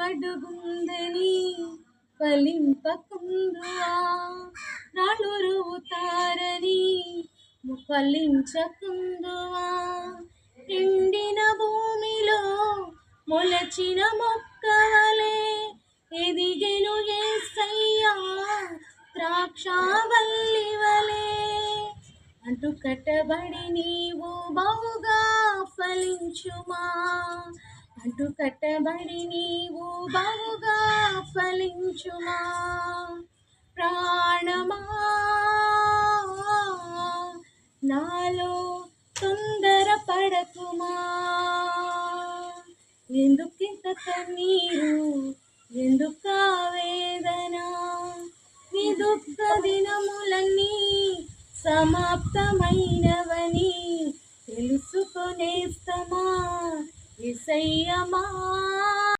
అడుగుందని ఫలింపకుందువా, రాళ్ళురువుతారని ఫలించకుందువా. ఎండిన భూమిలో మొలచిన మొక్కవలే ఎదిగెను యేసయ్యా ద్రాక్షావల్లి వలే. అంటు కట్టబడి నీవు బహుగా ఫలించుమా, అంటు కట్టబడి నీవు బహుగా ఫలించుమా. ప్రాణమా నాలో తొందర పడకుమా, ఎందుకింత కన్నీరు, ఎందుక వేదన, నీ దుఃఖ దినములన్నీ సమాప్తమైనవని తెలుసుకొనేస్తమా. యేసయ్య మాట